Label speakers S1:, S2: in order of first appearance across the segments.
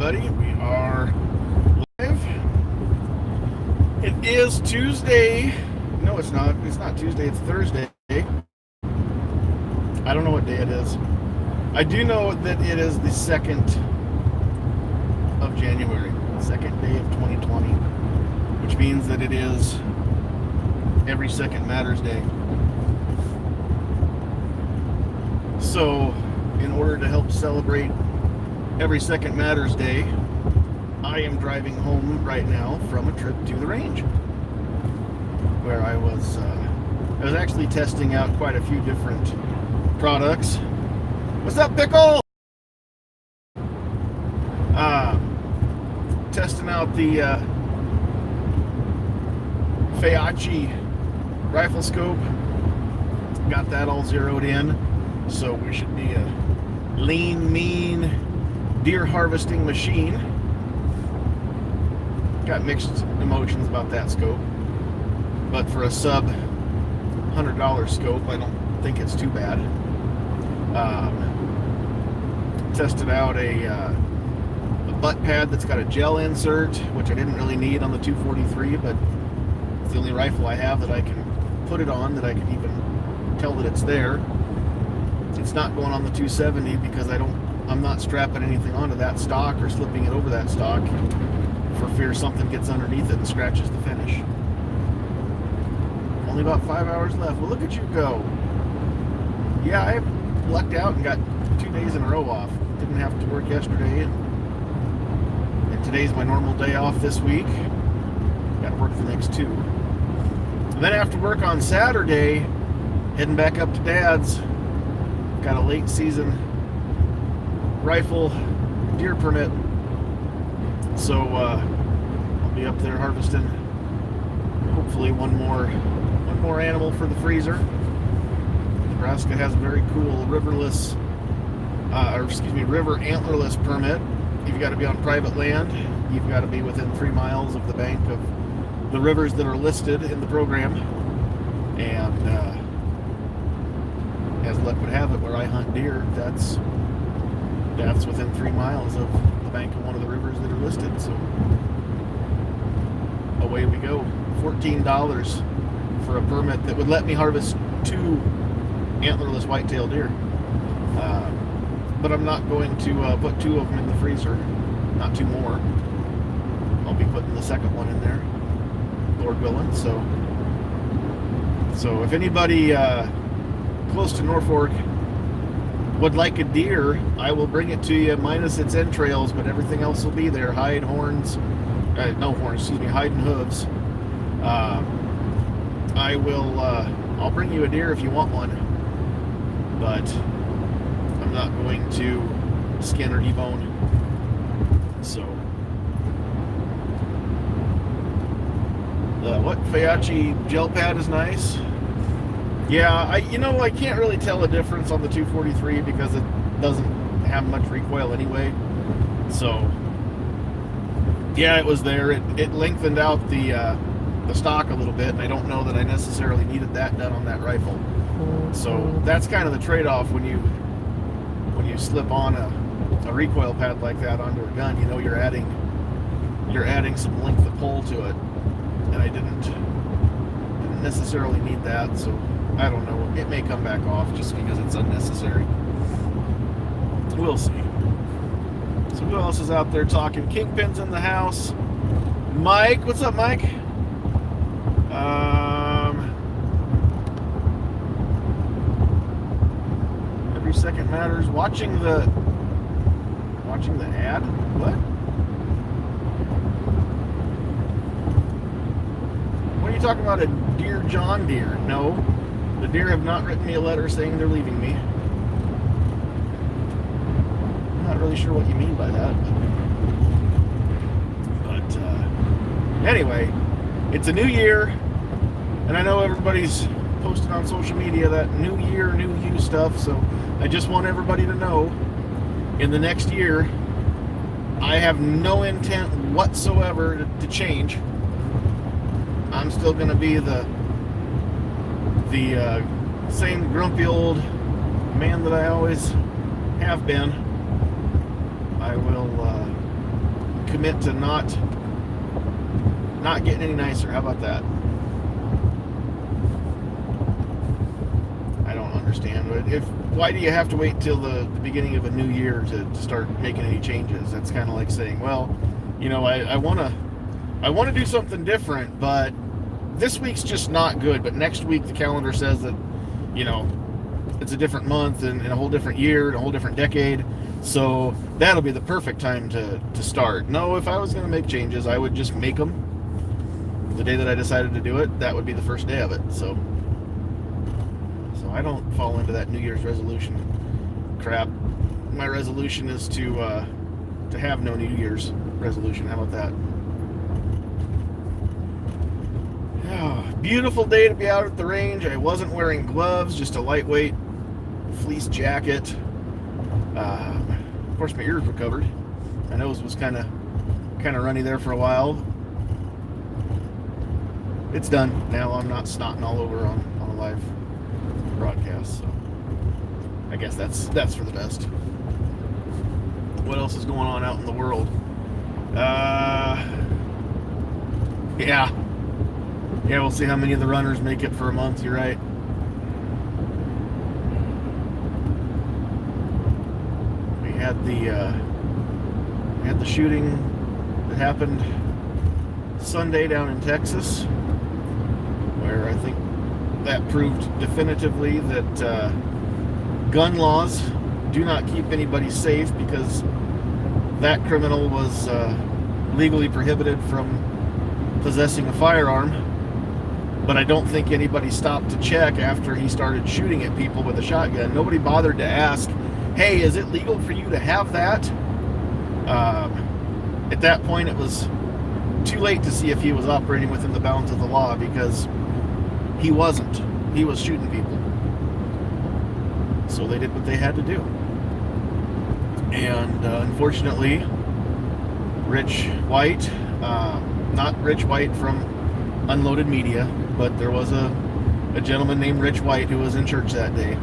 S1: everybody. We are live. It is Tuesday. No, it's not. It's not Tuesday. It's Thursday. I don't know what day it is. I do know that it is the 2nd of January, 2nd day of 2020, which means that it is Every Second Matters Day. So, in order to help celebrate Every Second Matters Day, I am driving home right now from a trip to the range, where I was actually testing out quite a few different products. What's up, Pickle? Testing out the Feyachi rifle scope. Got that all zeroed in, so we should be a lean, mean deer harvesting machine. Got mixed emotions about that scope, but for a sub $100 scope, I don't think it's too bad. Tested out a butt pad that's got a gel insert, which I didn't really need on the 243, but it's the only rifle I have that I can put it on, that I can even tell that it's there. It's not going on the 270 because I'm not strapping anything onto that stock or slipping it over that stock for fear something gets underneath it and scratches the finish. Only about 5 hours left. Well, look at you go. Yeah, I lucked out and got 2 days in a row off. Didn't have to work yesterday, and today's my normal day off this week. Got to work for the next 2. And then after work on Saturday, heading back up to Dad's. Got a late season rifle deer permit, so I'll be up there harvesting hopefully one more animal for the freezer. Nebraska has a very cool river antlerless permit. You've got to be on private land. You've got to be within 3 miles of the bank of the rivers that are listed in the program. And as luck would have it, where I hunt deer, that's within 3 miles of the bank of one of the rivers that are listed. So away we go. $14 for a permit that would let me harvest 2 antlerless whitetail deer. But I'm not going to put 2 of them in the freezer, not 2 more. I'll be putting the second one in there, Lord willing. So if anybody close to Norfolk would like a deer, I will bring it to you, minus its entrails, but everything else will be there. Hide, horns, hide and hooves. I'll bring you a deer if you want one, but I'm not going to skin or debone. So, what Feyachi gel pad is nice. Yeah, I can't really tell a difference on the 243 because it doesn't have much recoil anyway. So, yeah, it was there. It lengthened out the stock a little bit, and I don't know that I necessarily needed that done on that rifle. So that's kind of the trade-off when you slip on a recoil pad like that onto a gun. You're adding some length of pull to it, and I didn't necessarily need that. So I don't know. It may come back off just because it's unnecessary. We'll see. So who else is out there talking? Kingpin's in the house. Mike, what's up, Mike? Every Second Matters. Watching the ad? What? What are you talking about? A deer John Deere? No. The deer have not written me a letter saying they're leaving me. I'm not really sure what you mean by that. But anyway, it's a new year, and I know everybody's posting on social media that new year, new you stuff, so I just want everybody to know, in the next year, I have no intent whatsoever to change. I'm still going to be the same grumpy old man that I always have been. I will commit to not getting any nicer. How about that? I don't understand. Why do you have to wait till the beginning of a new year to start making any changes? That's kind of like saying, well, I want to do something different, but this week's just not good. But next week the calendar says that, it's a different month and a whole different year and a whole different decade. So that'll be the perfect time to start. No, if I was going to make changes, I would just make them the day that I decided to do it. That would be the first day of it. So I don't fall into that New Year's resolution crap. My resolution is to have no New Year's resolution. How about that? Oh, beautiful day to be out at the range. I wasn't wearing gloves, just a lightweight fleece jacket. Of course, my ears were covered. My nose was kind of runny there for a while. It's done. Now I'm not snotting all over on a live broadcast, so I guess that's for the best. What else is going on out in the world? Yeah, we'll see how many of the runners make it for a month. You're right. We had the shooting that happened Sunday down in Texas, where I think that proved definitively that gun laws do not keep anybody safe, because that criminal was legally prohibited from possessing a firearm. But I don't think anybody stopped to check after he started shooting at people with a shotgun. Nobody bothered to ask, hey, is it legal for you to have that? At that point, it was too late to see if he was operating within the bounds of the law, because he wasn't. He was shooting people. So they did what they had to do. And unfortunately, Rich White, not Rich White from Unloaded Media, but there was a gentleman named Rich White who was in church that day.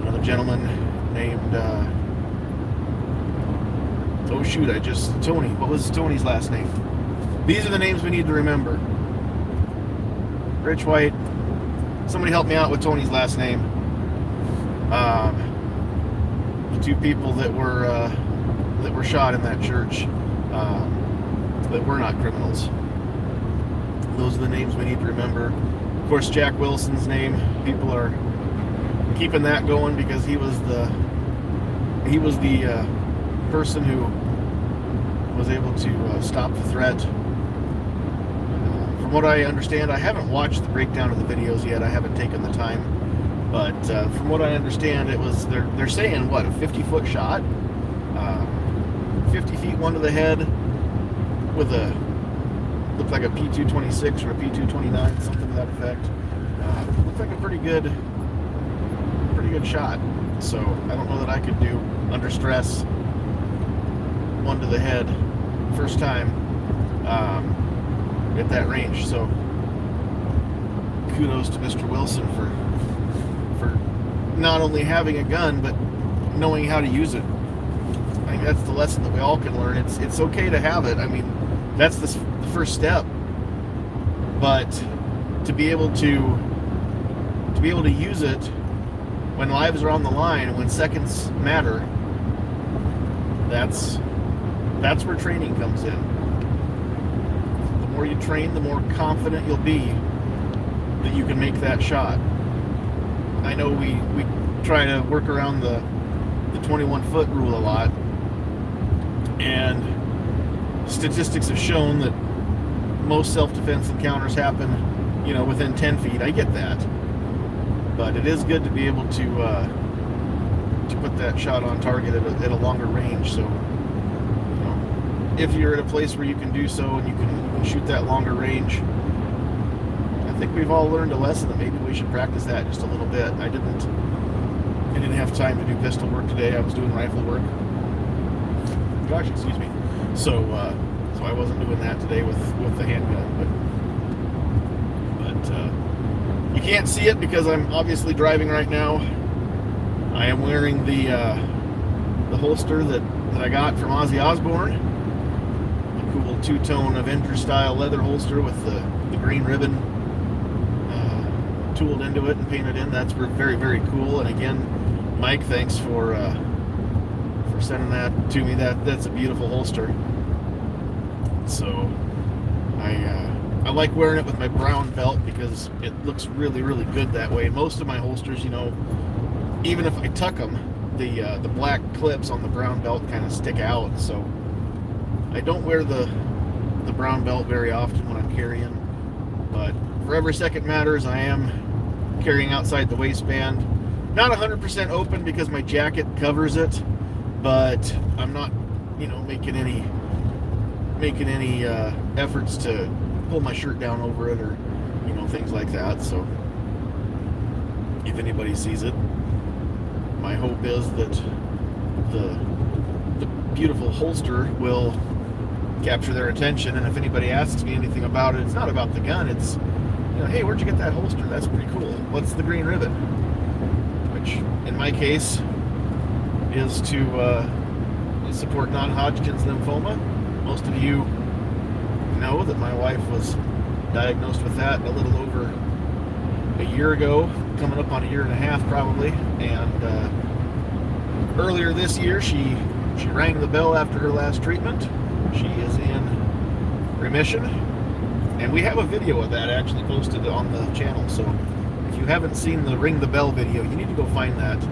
S1: Another gentleman named, Tony. What was Tony's last name? These are the names we need to remember. Rich White. Somebody help me out with Tony's last name. The two people that were shot in that church that were not criminals. Those are the names we need to remember. Of course, Jack Wilson's name. People are keeping that going because he was the person who was able to stop the threat. From what I understand, I haven't watched the breakdown of the videos yet. I haven't taken the time, but from what I understand, it was they're saying what, a 50-foot shot, 50 feet, one to the head, with looked like a P226 or a P229, something to that effect. Looked like a pretty good shot. So I don't know that I could do under stress one to the head first time at that range. So kudos to Mr. Wilson for not only having a gun but knowing how to use it. I think that's the lesson that we all can learn. It's okay to have it. I mean, that's the first step. But to be able to use it when lives are on the line and when seconds matter, that's where training comes in. The more you train, the more confident you'll be that you can make that shot. I know we try to work around the 21-foot rule a lot, and statistics have shown that most self-defense encounters happen, within 10 feet. I get that, but it is good to be able to put that shot on target at a longer range. So, if you're at a place where you can do so and you can shoot that longer range, I think we've all learned a lesson that maybe we should practice that just a little bit. I didn't have time to do pistol work today. I was doing rifle work. Gosh, excuse me. So I wasn't doing that today with the handgun. But you can't see it because I'm obviously driving right now. I am wearing the holster that I got from Ozzy Osbourne. cool two-tone Avenger style leather holster with the green ribbon tooled into it and painted in. That's very, very cool. And again, Mike, thanks for sending that to me. That's a beautiful holster. So I like wearing it with my brown belt because it looks really, really good that way. Most of my holsters, you know, even if I tuck them, the black clips on the brown belt kind of stick out. So I don't wear the brown belt very often when I'm carrying, but for every second matters, I am carrying outside the waistband. Not 100% open because my jacket covers it, but I'm not, you know, making any efforts to pull my shirt down over it or, you know, things like that. So if anybody sees it, my hope is that the beautiful holster will capture their attention. And if anybody asks me anything about it, it's not about the gun. It's, you know, hey, where'd you get that holster? That's pretty cool. What's the green ribbon? Which, in my case, is to support non-Hodgkin's lymphoma. Most of you know that my wife was diagnosed with that a little over a year ago, coming up on a year and a half probably. And earlier this year, she rang the bell after her last treatment. She is in remission, and we have a video of that actually posted on the channel. So if you haven't seen the ring the bell video, you need to go find that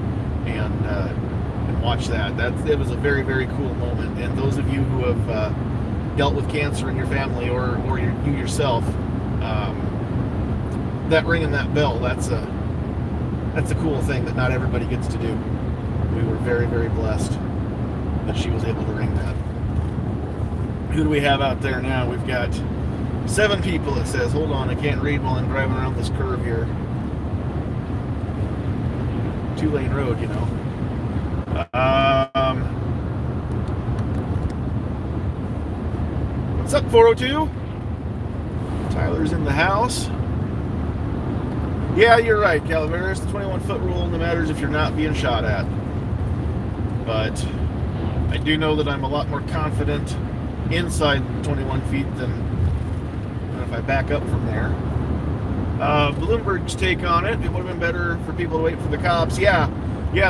S1: and watch that. It was a very, very cool moment. And those of you who have dealt with cancer in your family or you yourself, that ringing that bell, that's a cool thing that not everybody gets to do. We were very, very blessed that she was able to ring that. Who do we have out there now? We've got 7 people, it says. Hold on, I can't read while I'm driving around this curve here. 2-lane road, you know. What's up, 402? Tyler's in the house. Yeah, you're right, Calaveras. The 21-foot rule only matters if you're not being shot at. But I do know that I'm a lot more confident inside 21 feet than if I back up from there. Bloomberg's take on it. It would have been better for people to wait for the cops. Yeah,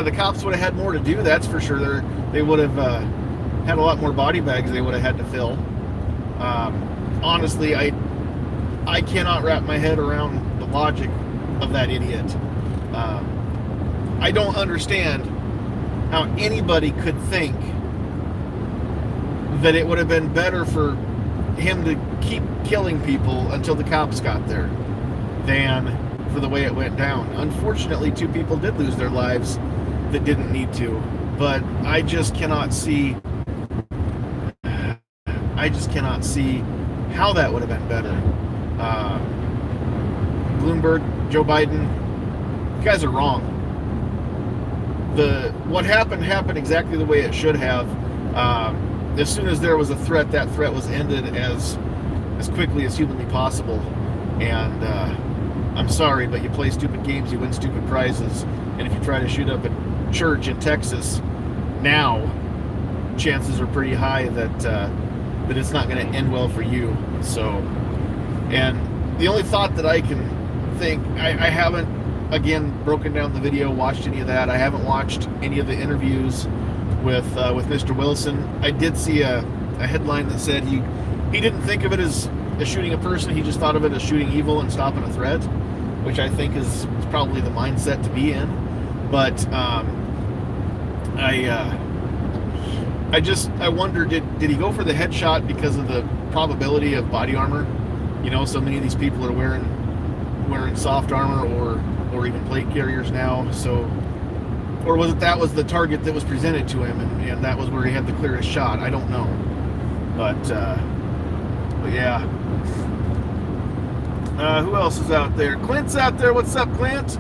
S1: the cops would have had more to do, that's for sure. They would have had a lot more body bags they would have had to fill. Honestly, I cannot wrap my head around the logic of that idiot. I don't understand how anybody could think that it would have been better for him to keep killing people until the cops got there than for the way it went down. Unfortunately, 2 people did lose their lives that didn't need to, but I just cannot see how that would have been better. Bloomberg, Joe Biden, you guys are wrong. What happened exactly the way it should have. As soon as there was a threat, that threat was ended as quickly as humanly possible. And I'm sorry, but you play stupid games, you win stupid prizes. And if you try to shoot up a church in Texas now, chances are pretty high that it's not going to end well for you. So, and the only thought that I can think, I haven't, again, broken down the video, watched any of that. I haven't watched any of the interviews with Mr. Wilson. I did see a headline that said he didn't think of it as shooting a person. He just thought of it as shooting evil and stopping a threat, which I think is probably the mindset to be in. But I wonder, did he go for the headshot because of the probability of body armor? You know, so many of these people are wearing soft armor or even plate carriers now. So, or was it that was the target that was presented to him, and that was where he had the clearest shot? I don't know, but yeah. Who else is out there? Clint's out there. What's up, Clint?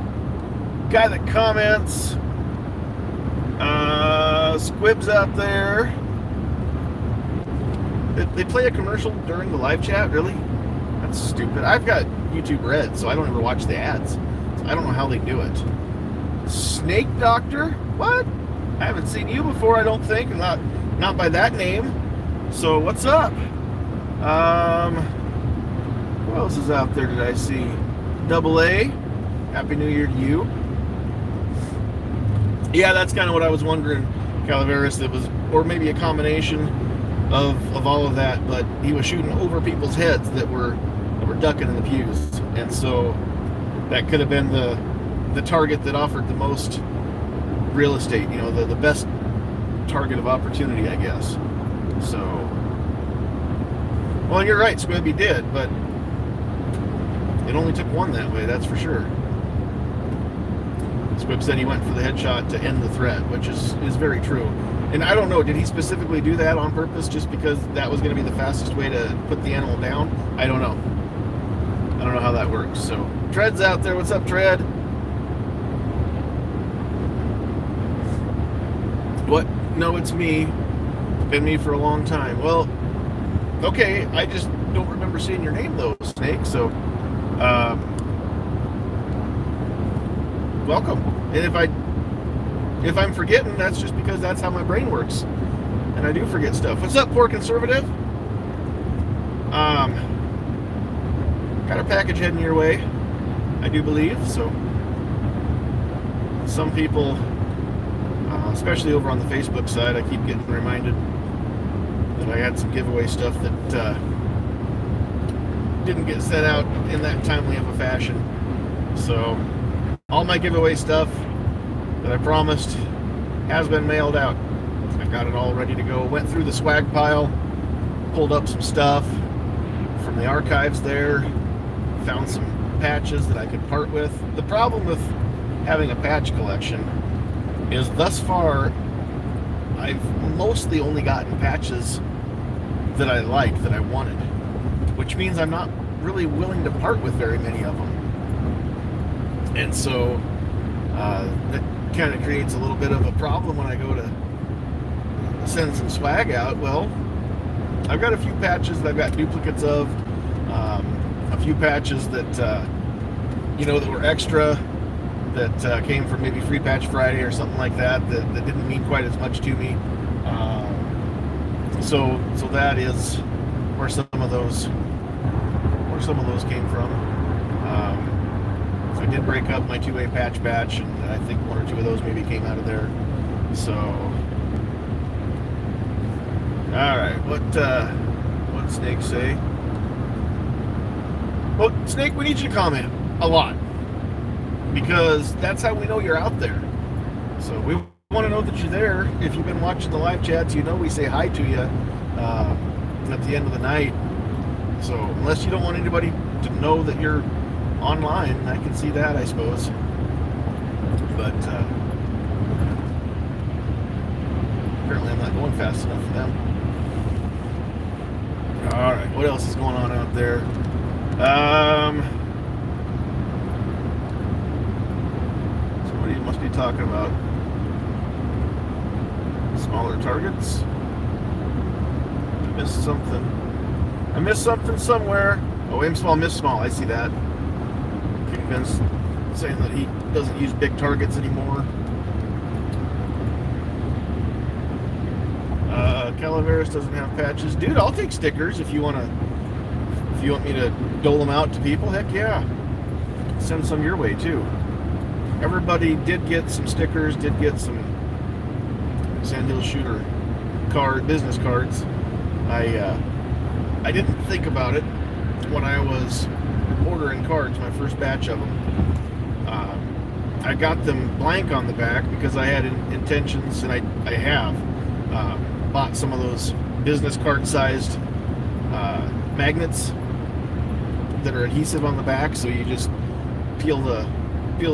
S1: Guy that comments. Squib's out there. They play a commercial during the live chat? Really? That's stupid. I've got YouTube Red, so I don't ever watch the ads. So I don't know how they do it. Snake Doctor? What? I haven't seen you before, I don't think. Not by that name. So what's up? Who else is out there? Did I see? Double A. Happy New Year to you. Yeah, that's kind of what I was wondering, Calaveras. That was, or maybe a combination of all of that. But he was shooting over people's heads that were ducking in the pews, and so that could have been the target that offered the most real estate. You know, the best target of opportunity, I guess. So, well, you're right, Squibby did, but it only took one that way, that's for sure. Squib said he went for the headshot to end the threat, which is very true. And I don't know, did he specifically do that on purpose just because that was going to be the fastest way to put the animal down? I don't know. I don't know how that works. So, Tread's out there. What's up, Tread? What? No, it's me. Been me for a long time. Well, okay, I just don't remember seeing your name though, Snake. So, welcome. And if I'm forgetting, that's just because that's how my brain works, and I do forget stuff. What's up, Poor Conservative? Got a package heading your way, I do believe. So, some people, especially over on the Facebook side, I keep getting reminded that I had some giveaway stuff that didn't get sent out in that timely of a fashion. So all my giveaway stuff that I promised has been mailed out. I got it all ready to go. Went through the swag pile, pulled up some stuff from the archives there, found some patches that I could part with. The problem with having a patch collection is thus far I've mostly only gotten patches that I like, that I wanted, which means I'm not really willing to part with very many of them. And so that kind of creates a little bit of a problem when I go to send some swag out. Well, I've got a few patches that I've got duplicates of, a few patches that that were extra, that came from maybe Free Patch Friday or something like that, that didn't mean quite as much to me. So that is where some of those came from. I did break up my 2A patch batch, and I think one or two of those maybe came out of there. So, all right, what Snake say? Well, Snake, we need you to comment a lot, because that's how we know you're out there. So we want to know that you're there. If you've been watching the live chats, you know we say hi to you at the end of the night. So unless you don't want anybody to know that you're online, I can see that, I suppose. But apparently I'm not going fast enough for them. All right, what else is going on out there? Somebody must be talking about smaller targets. I missed something somewhere. Oh, aim small, miss small. I see that. Kingpin's saying that he doesn't use big targets anymore. Calaveras doesn't have patches. Dude, I'll take stickers if you want me to dole them out to people. Heck yeah. Send some your way too. Everybody did get some stickers, did get some Sandhills shooter business cards. I didn't think about it when I was ordering cards, my first batch of them. I got them blank on the back because I had intentions, and I have bought some of those business card sized magnets that are adhesive on the back, so you just peel the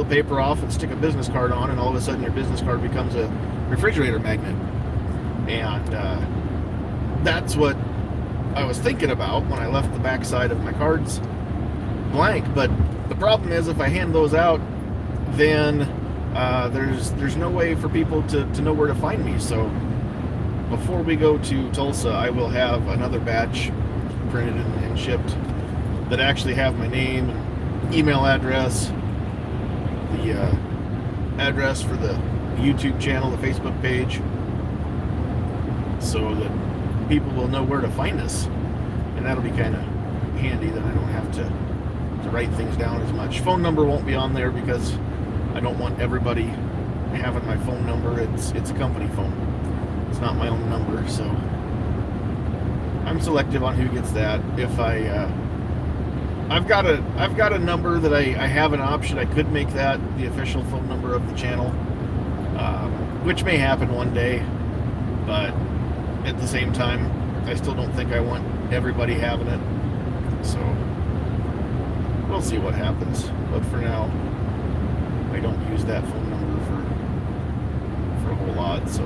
S1: paper off and stick a business card on, and all of a sudden your business card becomes a refrigerator magnet. And that's what I was thinking about when I left the backside of my cards blank. But the problem is, if I hand those out, then there's no way for people to know where to find me. So before we go to Tulsa, I will have another batch printed and shipped that actually have my name and email address, the address for the YouTube channel, the Facebook page, so that people will know where to find us. and that'll be kind of handy. Then I don't have to write things down as much. Phone number won't be on there because I don't want everybody having my phone number. It's a company phone. It's not my own number, so I'm selective on who gets that. If I've got a number that I have an option. I could make that the official phone number of the channel, which may happen one day, but at the same time, I still don't think I want everybody having it. So we'll see what happens. But for now, I don't use that phone number for a whole lot. So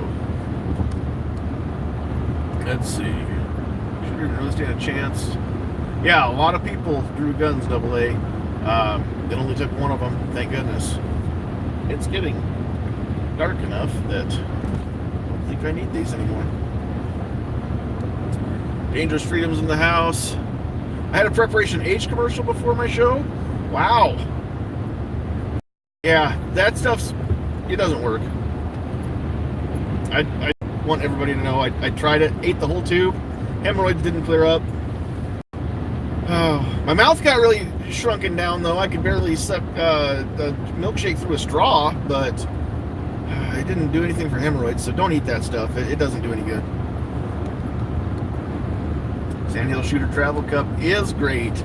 S1: let's see. Sure didn't really stand a chance. Yeah, a lot of people drew guns AA. It only took one of them, thank goodness. It's getting dark enough that I don't think I need these anymore. Dangerous Freedoms in the house. I had a Preparation H commercial before my show. Wow. Yeah, that it doesn't work. I want everybody to know I tried it, ate the whole tube. Hemorrhoids didn't clear up. Oh, my mouth got really shrunken down, though. I could barely suck a milkshake through a straw, but it didn't do anything for hemorrhoids, so don't eat that stuff. It doesn't do any good. Sandhills Shooter Travel Cup is great.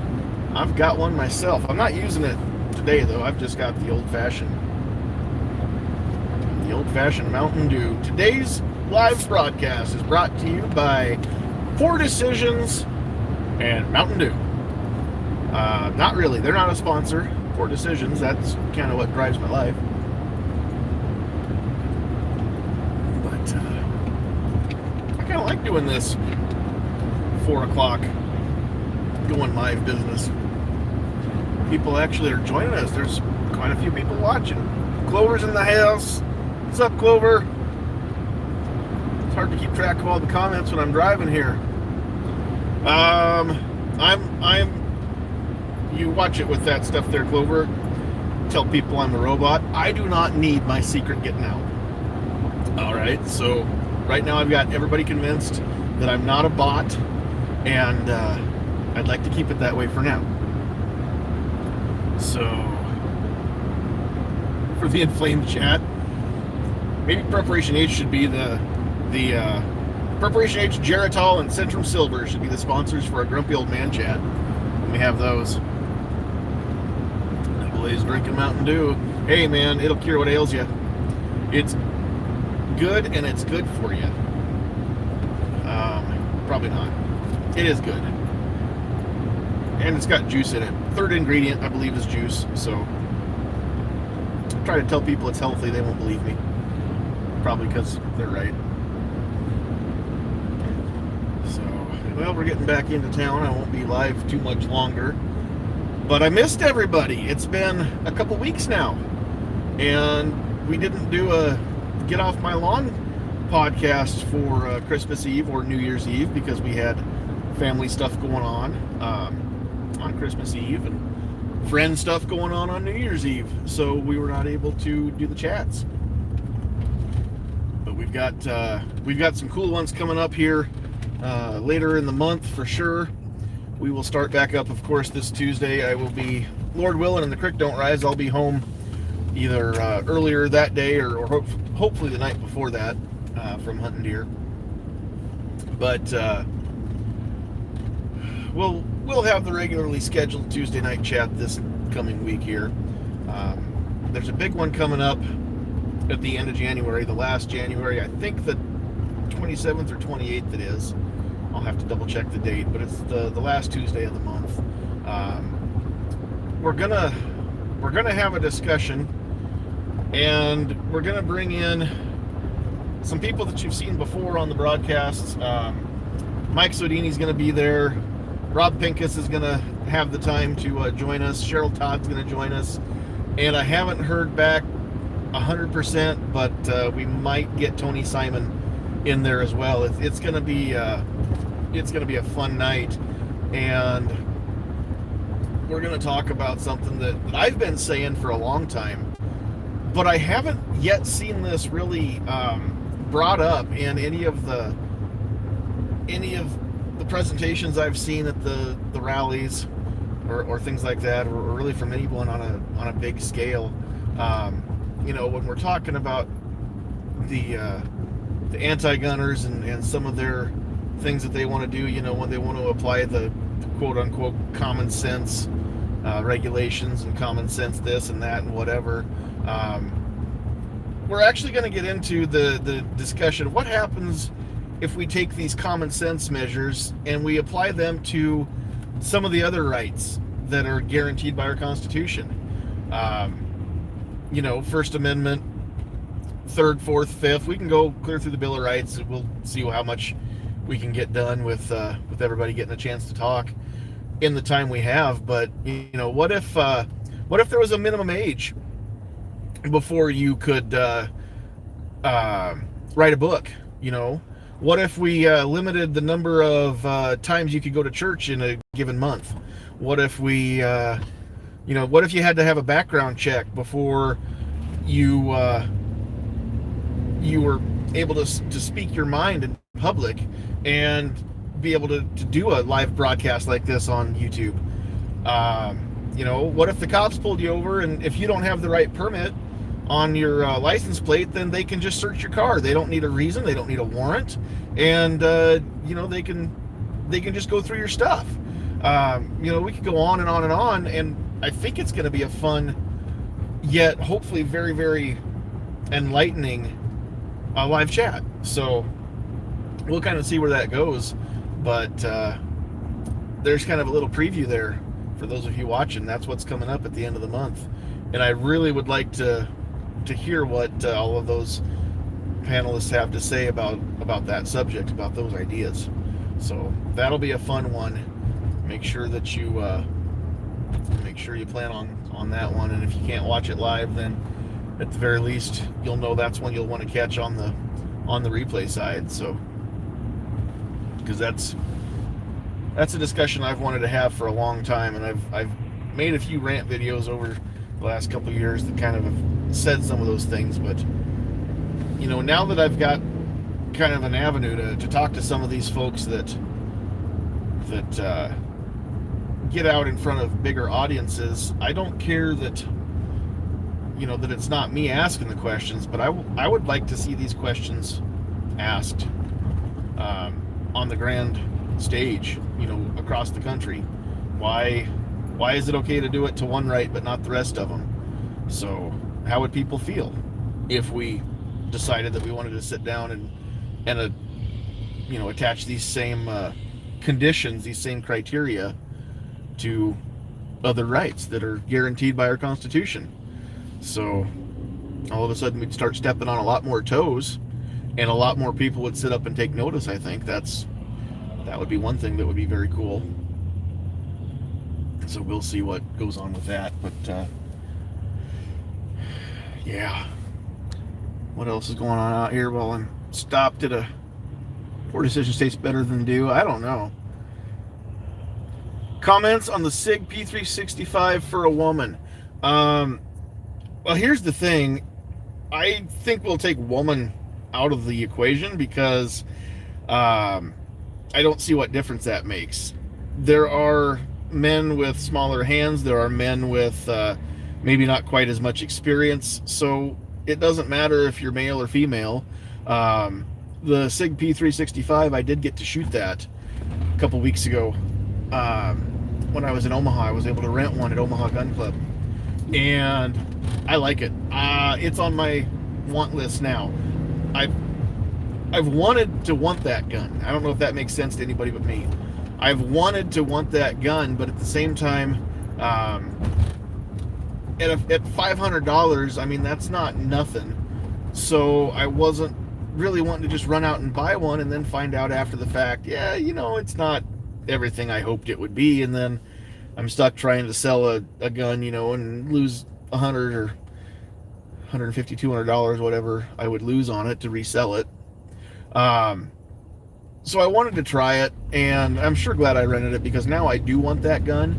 S1: I've got one myself. I'm not using it today, though. I've just got the old-fashioned Mountain Dew. Today's live broadcast is brought to you by Poor Decisions and Mountain Dew. Not really. They're not a sponsor. Poor Decisions. That's kind of what drives my life. But I kind of like doing this 4 o'clock going live business. People actually are joining us. There's quite a few people watching. Clover's in the house. What's up, Clover? It's hard to keep track of all the comments when I'm driving here. You watch it with that stuff there, Clover. Tell people I'm a robot. I do not need my secret getting out. All right, so right now I've got everybody convinced that I'm not a bot, and I'd like to keep it that way for now. So, for the inflamed chat, maybe Preparation H should be the Preparation H, Geritol, and Centrum Silver should be the sponsors for our Grumpy Old Man chat. We have those. Blaze drinking Mountain Dew. Hey man, it'll cure what ails you. It's good and it's good for you. Probably not. It is good. And it's got juice in it. Third ingredient, I believe, is juice. So I try to tell people it's healthy, they won't believe me. Probably because they're right. So, well, we're getting back into town. I won't be live too much longer. But I missed everybody. It's been a couple weeks now. And we didn't do a Get Off My Lawn podcast for Christmas Eve or New Year's Eve because we had family stuff going on Christmas Eve and friend stuff going on New Year's Eve. So we were not able to do the chats. But we've got some cool ones coming up here later in the month for sure. We will start back up, of course, this Tuesday. I will be, Lord willing, and the creek don't rise, I'll be home either earlier that day or hopefully the night before that from hunting deer. But we'll have the regularly scheduled Tuesday night chat this coming week here. There's a big one coming up at the end of January, the last January. I think the 27th or 28th it is. I'll have to double check the date, but it's the last Tuesday of the month. We're gonna have a discussion, and we're gonna bring in some people that you've seen before on the broadcasts. Mike Sodini's gonna be there. Rob Pincus is gonna have the time to join us. Cheryl Todd's gonna join us, and I haven't heard back 100%, but we might get Tony Simon in there as well. It's gonna be a fun night, and we're gonna talk about something that I've been saying for a long time, but I haven't yet seen this really brought up in any of the presentations I've seen at the rallies or things like that, or really from anyone on a big scale, when we're talking about the anti-gunners and some of their things that they want to do, when they want to apply the quote-unquote common sense regulations and common sense this and that and whatever, we're actually going to get into the discussion. What happens if we take these common sense measures and we apply them to some of the other rights that are guaranteed by our Constitution? First Amendment, Third, Fourth, Fifth. We can go clear through the Bill of Rights, and we'll see how much we can get done with everybody getting a chance to talk in the time we have. But what if there was a minimum age before you could write a book? What if we limited the number of times you could go to church in a given month? What if we, what if you had to have a background check before you were able to speak your mind in public and be able to do a live broadcast like this on YouTube? What if the cops pulled you over, and if you don't have the right permit on your license plate, then they can just search your car. They don't need a reason. They don't need a warrant. And, they can just go through your stuff. We could go on and on and on. And I think it's going to be a fun, yet hopefully very, very enlightening live chat. So we'll kind of see where that goes. But there's kind of a little preview there for those of you watching. That's what's coming up at the end of the month. And I really would like to hear what all of those panelists have to say about that subject, about those ideas. So that'll be a fun one. Make sure that you plan on that one. And if you can't watch it live, then at the very least you'll know that's one you'll want to catch on the replay side. So, because that's a discussion I've wanted to have for a long time, and I've made a few rant videos over the last couple of years that kind of have said some of those things. But now that I've got kind of an avenue to talk to some of these folks that get out in front of bigger audiences, I don't care that that it's not me asking the questions, but I would like to see these questions asked on the grand stage, across the country. Why is it okay to do it to one right but not the rest of them? So how would people feel if we decided that we wanted to sit down and attach these same conditions, these same criteria to other rights that are guaranteed by our Constitution? So all of a sudden we'd start stepping on a lot more toes, and a lot more people would sit up and take notice. I think that would be one thing that would be very cool. So we'll see what goes on with that. But yeah, what else is going on out here? Well, I'm stopped at a poor decision tastes better than do. I don't know. Comments on the SIG P365 for a woman. Well, here's the thing. I think we'll take woman out of the equation because I don't see what difference that makes. There are men with smaller hands. There are men with maybe not quite as much experience. So it doesn't matter if you're male or female. The SIG P365, I did get to shoot that a couple weeks ago. When I was in Omaha, I was able to rent one at Omaha Gun Club, and I like it. It's on my want list now. I've wanted to want that gun. I don't know if that makes sense to anybody but me. I've wanted to want that gun, but at the same time, at $500, I mean, that's not nothing. So I wasn't really wanting to just run out and buy one and then find out after the fact, yeah, it's not everything I hoped it would be, and then I'm stuck trying to sell a gun, and lose $100 or $150, $200, whatever I would lose on it to resell it. So I wanted to try it, and I'm sure glad I rented it, because now I do want that gun.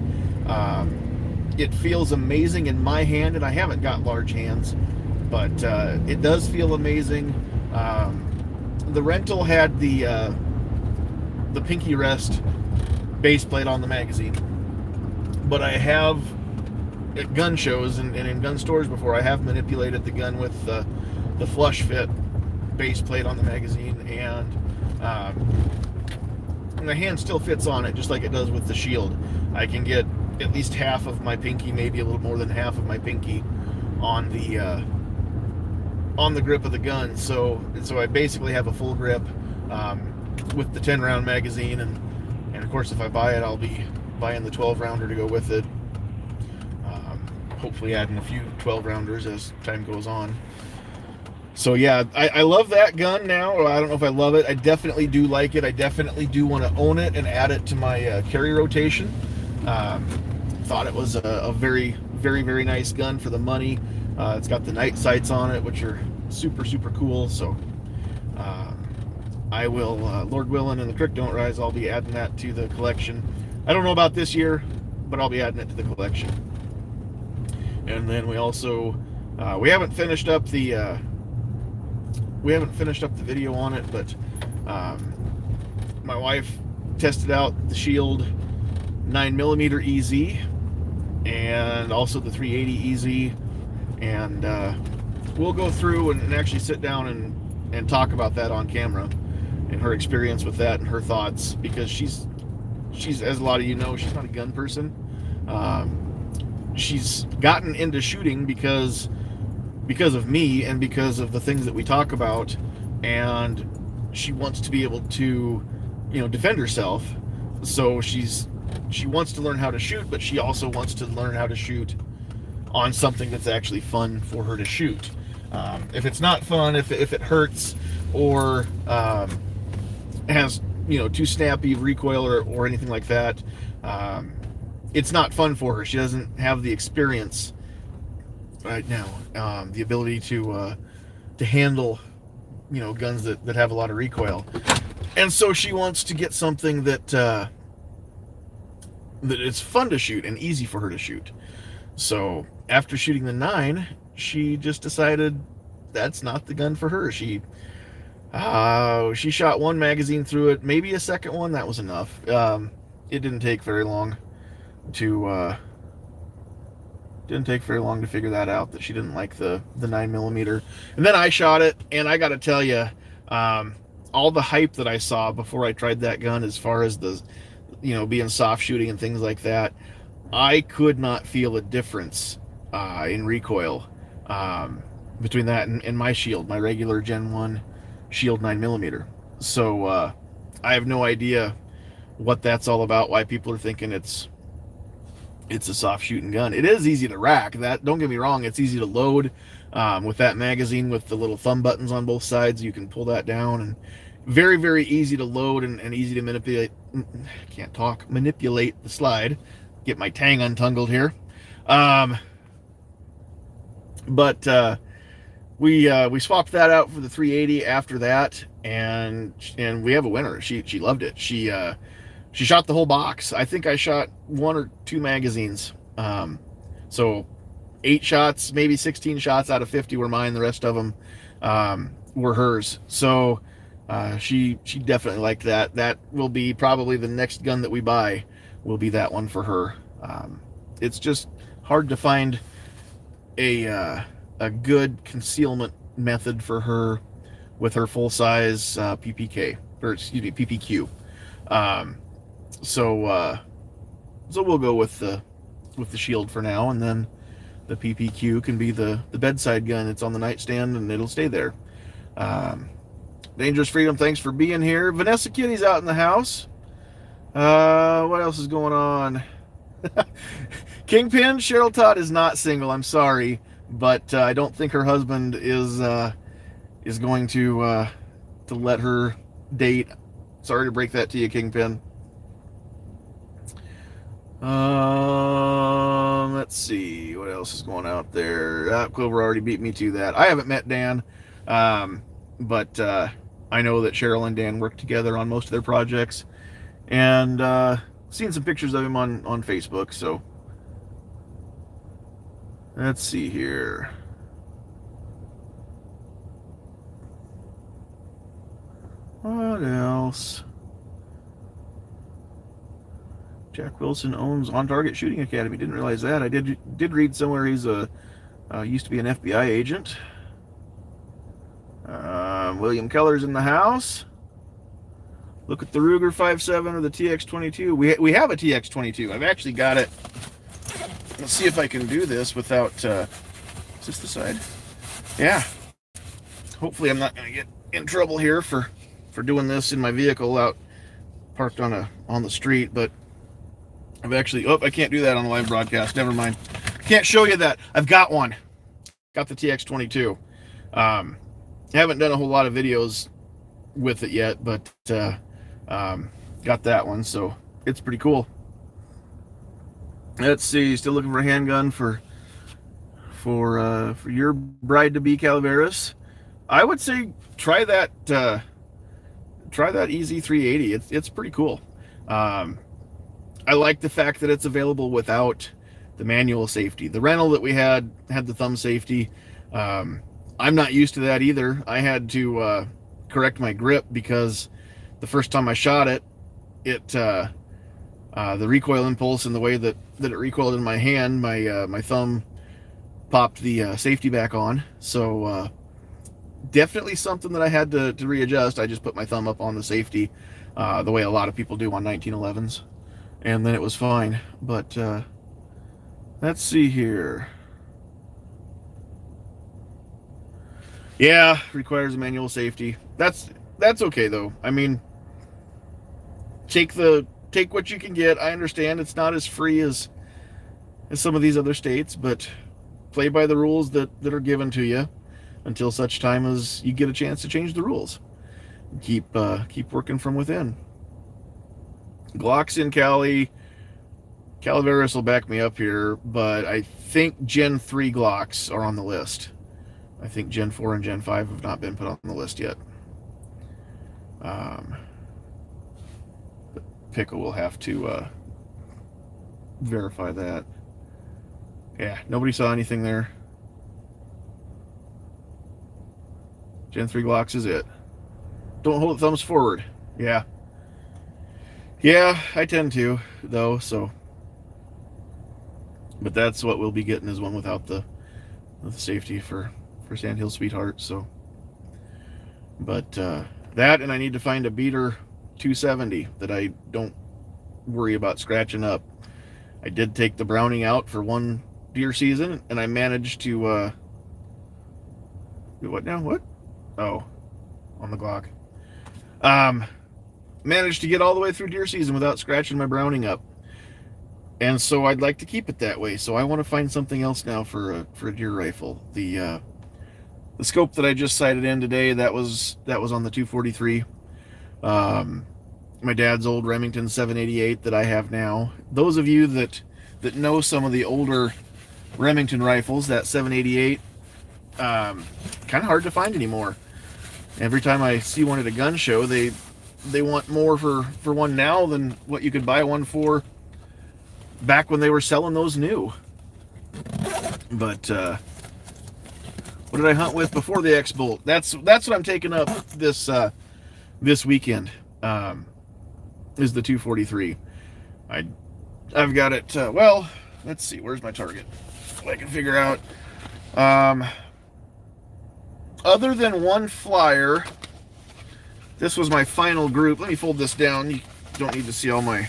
S1: It feels amazing in my hand, and I haven't got large hands, but it does feel amazing. The rental had the the pinky rest base plate on the magazine. But I have, at gun shows and in gun stores before, I have manipulated the gun with the flush fit base plate on the magazine, and my hand still fits on it just like it does with the shield. I can get at least half of my pinky, maybe a little more than half of my pinky on the grip of the gun. So I basically have a full grip with the 10 round magazine, and of course if I buy it, I'll be buying the 12 rounder to go with it. Hopefully adding a few 12 rounders as time goes on. So yeah, I love that gun now. I don't know if I love it. I definitely do like it. I definitely do want to own it and add it to my carry rotation. Thought it was a very, very, very nice gun for the money. It's got the night sights on it, which are super, super cool. So I will, Lord willing and the creek don't rise, I'll be adding that to the collection. I don't know about this year, but I'll be adding it to the collection. And then we also, we haven't finished up the video on it, but my wife tested out the Shield 9mm EZ and also the 380 EZ, and we'll go through and actually sit down and talk about that on camera and her experience with that and her thoughts, because she's as a lot of you know, she's not a gun person. She's gotten into shooting because of me and because of the things that we talk about, and she wants to be able to, defend herself. So she wants to learn how to shoot, but she also wants to learn how to shoot on something that's actually fun for her to shoot. If it's not fun, if it hurts or has too snappy recoil or anything like that, it's not fun for her. She doesn't have the experience right now, the ability to handle guns that have a lot of recoil, and so she wants to get something that it's fun to shoot and easy for her to shoot. So after shooting the 9, she just decided that's not the gun for her. She shot one magazine through it, maybe a second one. That was enough. It didn't take very long to figure that out, that she didn't like the 9mm. And then I shot it, and I gotta tell you, all the hype that I saw before I tried that gun, as far as the being soft shooting and things like that, I could not feel a difference in recoil between that and my Shield, my regular Gen 1 Shield 9mm. So I have no idea what that's all about, why people are thinking it's a soft shooting gun. It is easy to rack, that, don't get me wrong. It's easy to load with that magazine with the little thumb buttons on both sides. You can pull that down, and very, very easy to load and easy to manipulate. Manipulate the slide. Get my tang untangled here. But we swapped that out for the 380 after that, and we have a winner. She loved it. She shot the whole box. I think I shot 1 or 2 magazines. So 8 shots, maybe 16 shots out of 50 were mine. The rest of them were hers. So she definitely liked that. That will be probably the next gun that we buy, will be that one for her. It's just hard to find a good concealment method for her with her full-size PPK, or excuse me, PPQ. So we'll go with the Shield for now, and then the PPQ can be the bedside gun. It's on the nightstand and it'll stay there. Dangerous Freedom, thanks for being here. Vanessa Kitty's out in the house. What else is going on? Kingpin, Cheryl Todd is not single, I'm sorry, but I don't think her husband is going to let her date. Sorry to break that to you, Kingpin. Let's see what else is going out there. Clover already beat me to that. I haven't met Dan, but I know that Cheryl and Dan work together on most of their projects, and seen some pictures of him on Facebook. So let's see here. What else? Jack Wilson owns On Target Shooting Academy. Didn't realize that. I did read somewhere he's used to be an FBI agent. William Keller's in the house. Look at the Ruger 5.7 or the TX22. We have a TX22. I've actually got it. Let's see if I can do this without... is this the side? Yeah. Hopefully I'm not going to get in trouble here for doing this in my vehicle out parked on the street, but I've actually... Oh, I can't do that on the live broadcast. Never mind. Can't show you that. I've got one. Got the TX22. Haven't done a whole lot of videos with it yet, but got that one, so it's pretty cool. Let's see, still looking for a handgun for your bride-to-be, Calaveras. I would say try that EZ380. It's pretty cool. I like the fact that it's available without the manual safety. The rental that we had the thumb safety. I'm not used to that either. I had to correct my grip because the first time I shot it, the recoil impulse and the way that it recoiled in my hand, my thumb popped the safety back on. So definitely something that I had to readjust. I just put my thumb up on the safety the way a lot of people do on 1911s, and then it was fine. But let's see here. Yeah, requires a manual safety. That's okay though. I mean, take what you can get. I understand it's not as free as some of these other states, but play by the rules that are given to you until such time as you get a chance to change the rules. Keep working from within. Glocks in Cali. Calaveras will back me up here, but I think Gen 3 Glocks are on the list. I think Gen 4 and Gen 5 have not been put on the list yet. Pickle will have to verify that. Yeah, nobody saw anything there. Gen 3 Glocks is it. Don't hold the thumbs forward. Yeah. Yeah, I tend to, though, so. But that's what we'll be getting, is one without the safety for Sandhills Sweetheart, so. But that, and I need to find a beater 270 that I don't worry about scratching up. I did take the Browning out for one deer season, and I managed to what now? What? Oh, on the Glock. Managed to get all the way through deer season without scratching my Browning up, and so I'd like to keep it that way. So I want to find something else now for a deer rifle. The scope that I just sighted in today, that was on the 243. My dad's old Remington 788 that I have now. Those of you that know some of the older Remington rifles, that 788, kind of hard to find anymore. Every time I see one at a gun show, they want more for one now than what you could buy one for back when they were selling those new. But what did I hunt with before the X-Bolt? That's what I'm taking up this weekend. Is the 243. I've got it. Well, let's see. Where's my target? I can figure out. Other than one flyer, this was my final group. Let me fold this down. You don't need to see all my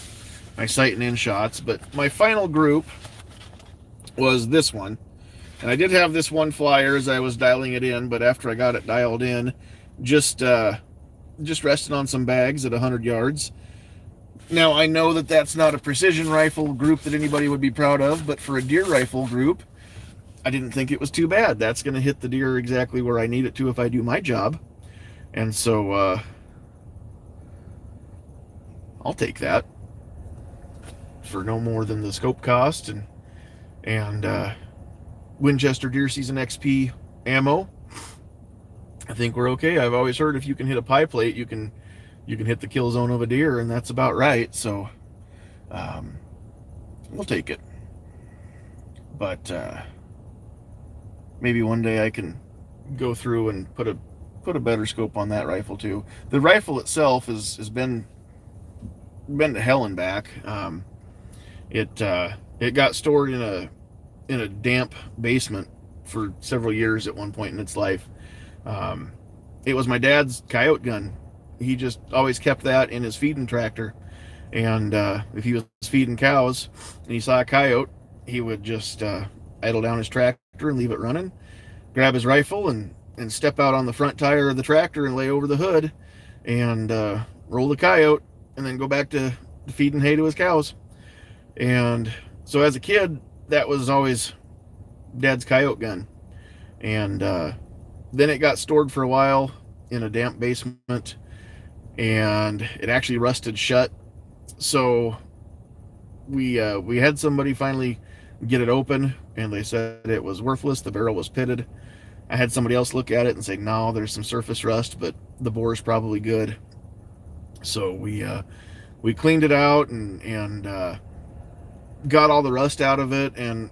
S1: sight and in shots, but my final group was this one. And I did have this one flyer as I was dialing it in, but after I got it dialed in, just resting on some bags at 100 yards. Now, I know that that's not a precision rifle group that anybody would be proud of, but for a deer rifle group, I didn't think it was too bad. That's going to hit the deer exactly where I need it to if I do my job. And so, I'll take that for no more than the scope cost and Winchester Deer Season XP ammo. I think we're okay. I've always heard if you can hit a pie plate, you can hit the kill zone of a deer, and that's about right. So we'll take it. But maybe one day I can go through and put a better scope on that rifle too. The rifle itself has been to hell and back. It got stored in a damp basement for several years at one point in its life. Um, it was my dad's coyote gun. He just always kept that in his feeding tractor. And if he was feeding cows and he saw a coyote, he would just idle down his tractor and leave it running, grab his rifle and step out on the front tire of the tractor and lay over the hood and roll the coyote and then go back to feeding hay to his cows. And so as a kid, that was always Dad's coyote gun. And then it got stored for a while in a damp basement, and it actually rusted shut. So we had somebody finally get it open, and they said it was worthless. The barrel was pitted. I had somebody else look at it and say, no, there's some surface rust, but the bore is probably good. So we cleaned it out and got all the rust out of it, and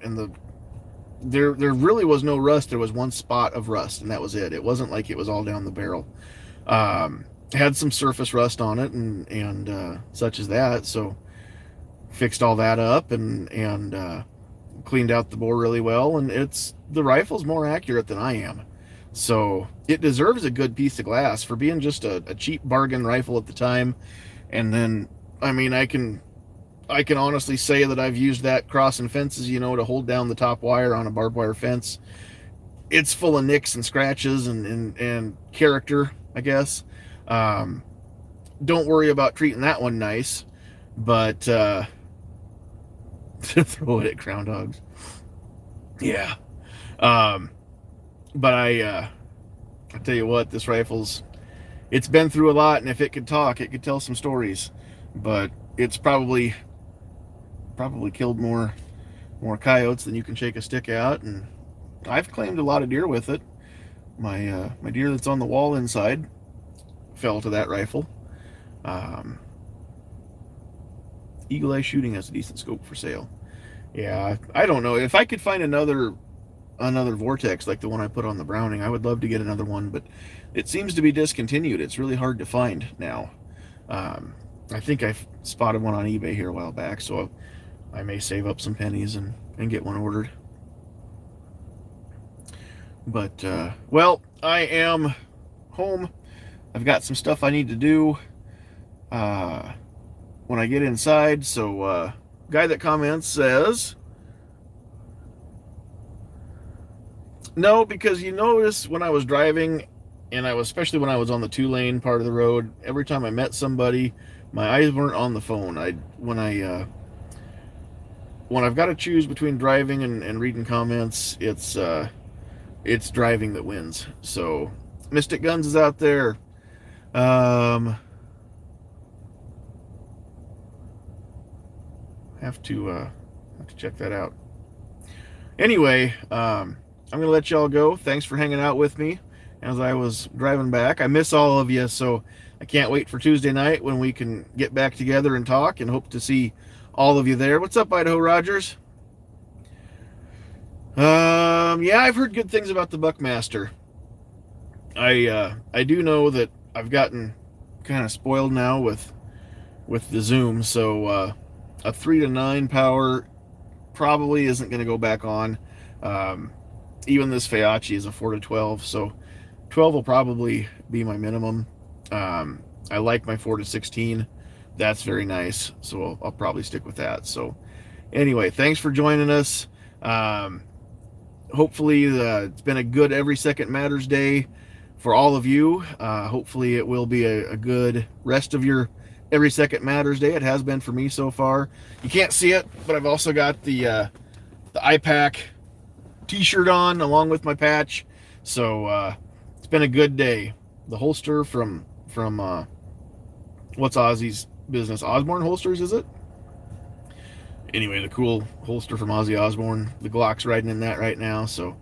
S1: there really was no rust. There was one spot of rust, and that was it. It wasn't like it was all down the barrel. Had some surface rust on it and such as that. So fixed all that up and cleaned out the bore really well. And the rifle's more accurate than I am. So it deserves a good piece of glass for being just a cheap bargain rifle at the time. And then, I mean, I can honestly say that I've used that crossing fences, to hold down the top wire on a barbed wire fence. It's full of nicks and scratches and character, I guess. Don't worry about treating that one nice, but to throw it at groundhogs. Yeah. But I tell you what, this it's been through a lot, and if it could talk, it could tell some stories. But it's probably killed more coyotes than you can shake a stick at, and I've claimed a lot of deer with it. My deer that's on the wall inside fell to that rifle. Eagle Eye Shooting has a decent scope for sale. Yeah, I don't know if I could find another Vortex like the one I put on the Browning. I would love to get another one, but it seems to be discontinued. It's really hard to find now. I think I spotted one on eBay here a while back, so I may save up some pennies and get one ordered. But well, I am home. I've got some stuff I need to do when I get inside. So guy that comments says, no, because you notice when I was driving, and especially when I was on the 2-lane part of the road, every time I met somebody, my eyes weren't on the phone. When I've got to choose between driving and reading comments, it's driving that wins. So Mystic Guns is out there. Have to check that out. Anyway, I'm gonna let y'all go. Thanks for hanging out with me as I was driving back. I miss all of you, so I can't wait for Tuesday night when we can get back together and talk, and hope to see all of you there. What's up, Idaho Rogers? Yeah, I've heard good things about the Buckmaster. I do know that I've gotten kind of spoiled now with the zoom, so a 3 to 9 power probably isn't going to go back on. Even this Feachi is a 4 to 12, so 12 will probably be my minimum. I like my 4 to 16. That's very nice, so I'll probably stick with that. So anyway, thanks for joining us. Hopefully it's been a good Every Second Matters day for all of you. Hopefully it will be a good rest of your Every Second Matters day. It has been for me so far. You can't see it, but I've also got the iPack t-shirt on along with my patch. So it's been a good day. The holster from what's Ozzy's business? Osborne Holsters, is it? Anyway, the cool holster from Ozzy Osbourne. The Glock's riding in that right now. So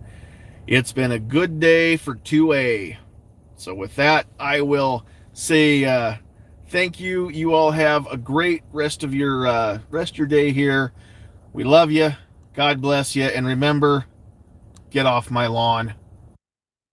S1: it's been a good day for 2A. So with that, I will say thank you. You all have a great rest of your day here. We love you. God bless you. And remember, get off my lawn.